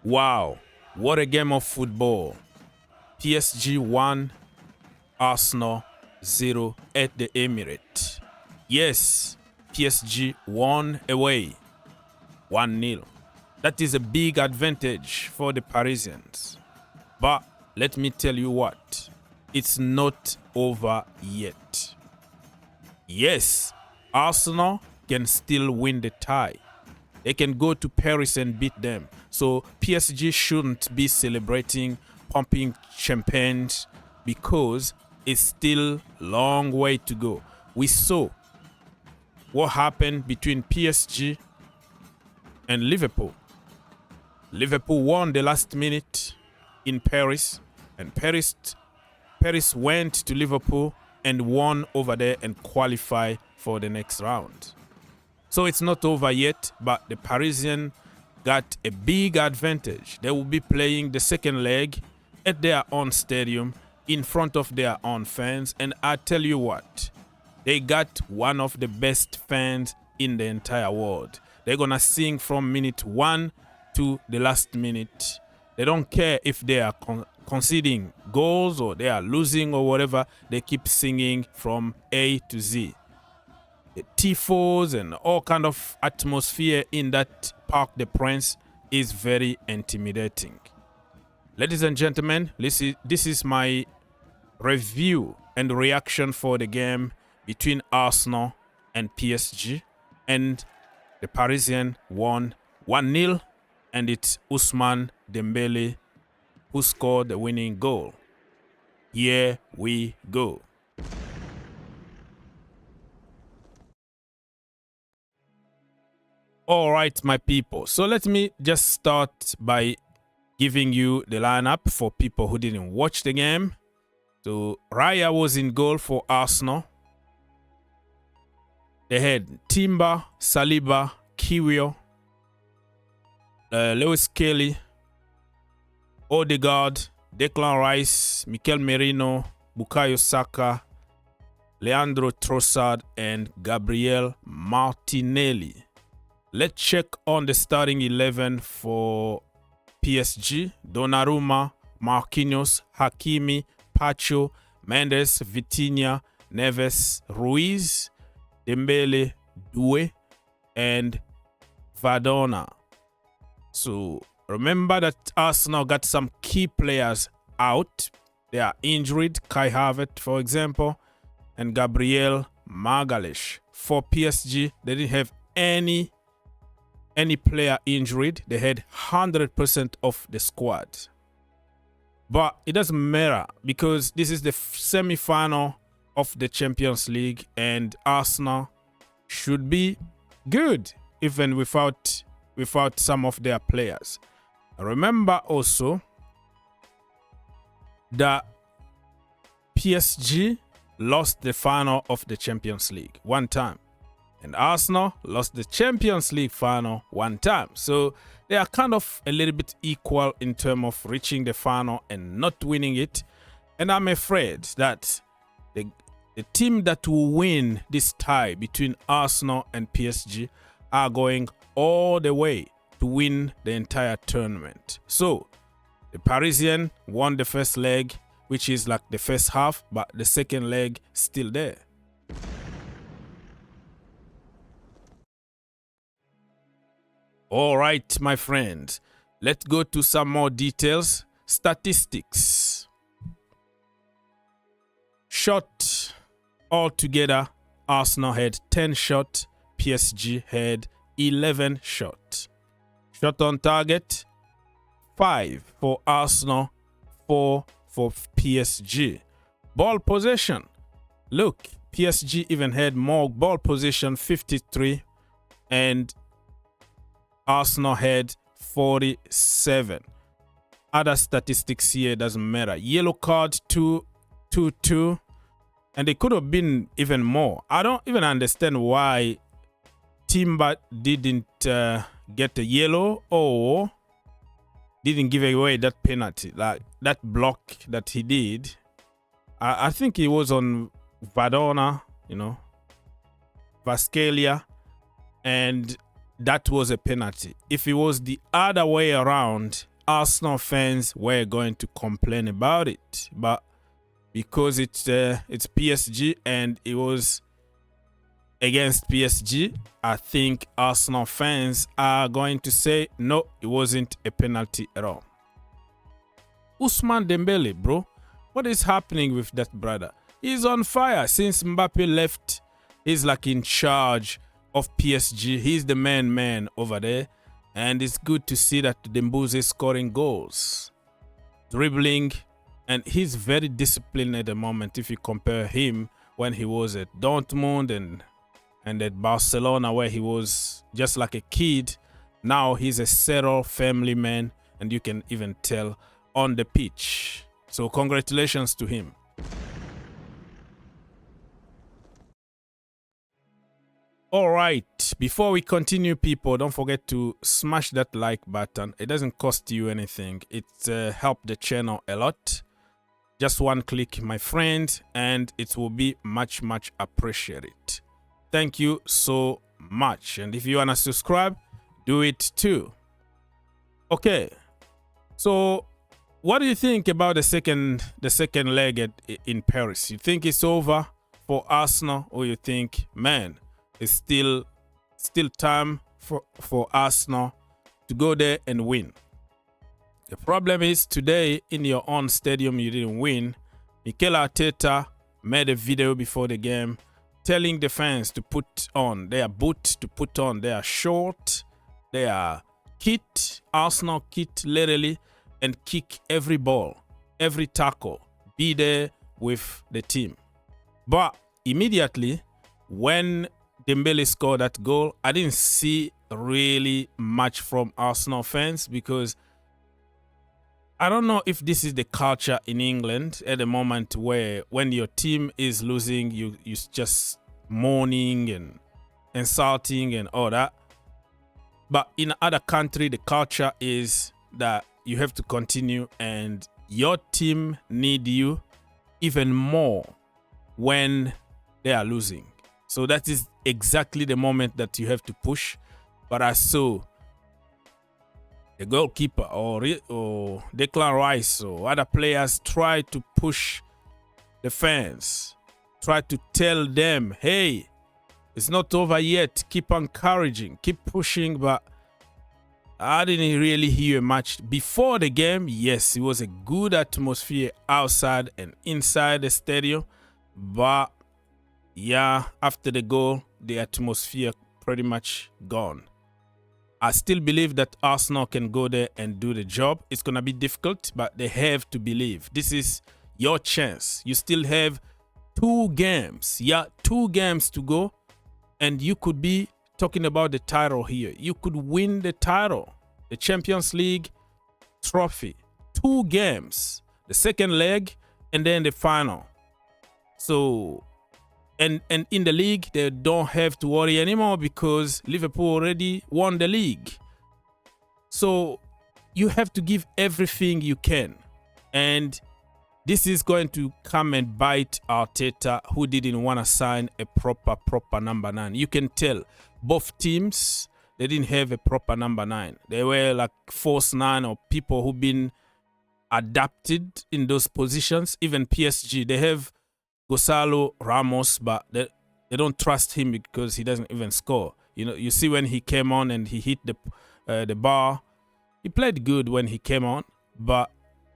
Wow, what a game of football. PSG 1, Arsenal 0 at the Emirates. Yes, PSG won away 1-0. That is a big advantage for the Parisians. But let me tell you what, it's not over yet. Yes, Arsenal can still win the tie. They can go to Paris and beat them. So PSG shouldn't be celebrating, pumping champagnes, because it's still a long way to go. We saw what happened between PSG and Liverpool. Liverpool won the last minute in Paris, and Paris went to Liverpool and won over there and qualified for the next round. So it's not over yet, but the Parisian got a big advantage. They will be playing the second leg at their own stadium in front of their own fans. And I tell you what, they got one of the best fans in the entire world. They're going to sing from minute 1 to the last minute. They don't care if they are conceding goals or they are losing or whatever. They keep singing from A to Z. The tifos and all kind of atmosphere in that Parc des Princes is very intimidating. Ladies and gentlemen, this is my review and reaction for the game between Arsenal and PSG, and the Parisian won 1-0, and it's Ousmane Dembele who scored the winning goal. Here we go. All right, my people. So let me just start by giving you the lineup for people who didn't watch the game. So Raya was in goal for Arsenal. They had Timber, Saliba, Kiwior, Lewis Kelly, Odegaard, Declan Rice, Mikel Merino, Bukayo Saka, Leandro Trossard, and Gabriel Martinelli. Let's check on the starting 11 for PSG. Donnarumma, Marquinhos, Hakimi, Pacho, Mendes, Vitinha, Neves, Ruiz, Dembele, Doué, and Vadona. So remember that Arsenal got some key players out. They are injured. Kai Havertz, for example, and Gabriel Magalhaes. For PSG, they didn't have any player injured. They had 100% of the squad. But it doesn't matter, because this is the semi-final of the Champions League, and Arsenal should be good even without some of their players. Remember also that PSG lost the final of the Champions League one time, and Arsenal lost the Champions League final one time. So they are kind of a little bit equal in terms of reaching the final and not winning it. And I'm afraid that the team that will win this tie between Arsenal and PSG are going all the way to win the entire tournament. So the Parisian won the first leg, which is like the first half, but the second leg still there. All right, my friends, let's go to some more details. Statistics. Shot altogether, Arsenal had 10 shots, PSG had 11 shots. Shot on target, 5 for Arsenal, 4 for PSG. Ball possession. Look, PSG even had more ball possession, 53, and Arsenal had 47. Other statistics here doesn't matter. Yellow card 2-2, and it could have been even more. I don't even understand why Timber didn't get a yellow or didn't give away that penalty, like that block that he did. I think it was on Vadona, Vascalia, and that was a penalty. If it was the other way around, Arsenal fans were going to complain about it, but because it's PSG and it was against PSG, I think Arsenal fans are going to say no, it wasn't a penalty at all. Ousmane Dembele, bro, what is happening with that brother? He's on fire since Mbappe left. He's like in charge of PSG. He's the man over there. And it's good to see that Dembele is scoring goals, dribbling, and he's very disciplined at the moment if you compare him when he was at Dortmund and at Barcelona, where he was just like a kid. Now he's a settled family man, and you can even tell on the pitch. So congratulations to him. All right, before we continue, people, don't forget to smash that like button. It doesn't cost you anything. It helps the channel a lot. Just one click, my friend, and it will be much appreciated. Thank you so much. And if you want to subscribe, do it too. Okay, so what do you think about the second leg in Paris? You think it's over for Arsenal, or you think, man, it's still time for Arsenal to go there and win? The problem is today in your own stadium you didn't win. Mikel Arteta made a video before the game telling the fans to put on their boots, to put on their short, their kit, Arsenal kit literally, and kick every ball, every tackle, be there with the team. But immediately when Dembele scored that goal, I didn't see really much from Arsenal fans, because I don't know if this is the culture in England at the moment, where when your team is losing, you just mourning and insulting and all that. But in other country, the culture is that you have to continue, and your team need you even more when they are losing. So that is exactly the moment that you have to push. But I saw the goalkeeper or Declan Rice or other players try to push the fans, try to tell them, hey, it's not over yet, keep encouraging, keep pushing. But I didn't really hear much before the game. Yes, it was a good atmosphere outside and inside the stadium, but yeah, after the goal, the atmosphere pretty much gone. I still believe that Arsenal can go there and do the job. It's going to be difficult, but they have to believe. This is your chance. You still have 2 games. Yeah, 2 games to go, and you could be talking about the title here. You could win the title, the Champions League trophy. 2 games, the second leg, and then the final. So And in the league, they don't have to worry anymore because Liverpool already won the league. So you have to give everything you can. And this is going to come and bite Arteta, who didn't want to sign a proper number 9. You can tell both teams, they didn't have a proper number 9. They were like false 9 or people who've been adapted in those positions. Even PSG, they have Gonzalo Ramos, but they don't trust him because he doesn't even score. You know, you see when he came on and he hit the bar, he played good when he came on, but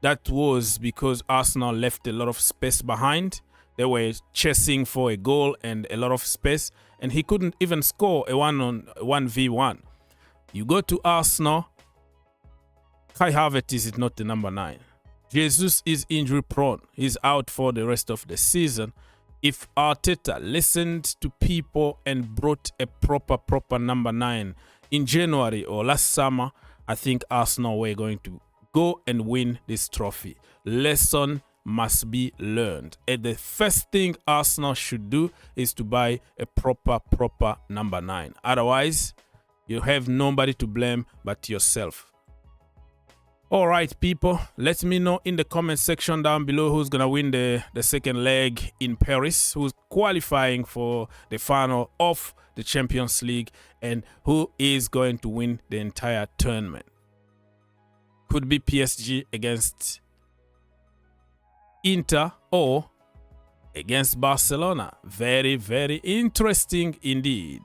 that was because Arsenal left a lot of space behind. They were chasing for a goal and a lot of space, and he couldn't even score a 1v1. You go to Arsenal, Kai Havertz is not the number 9. Jesus is injury prone. He's out for the rest of the season. If Arteta listened to people and brought a proper number 9 in January or last summer, I think Arsenal were going to go and win this trophy. Lesson must be learned. And the first thing Arsenal should do is to buy a proper number 9. Otherwise, you have nobody to blame but yourself. All right, people, let me know in the comment section down below who's going to win the second leg in Paris, who's qualifying for the final of the Champions League, and who is going to win the entire tournament. Could be PSG against Inter or against Barcelona. Very, very interesting indeed.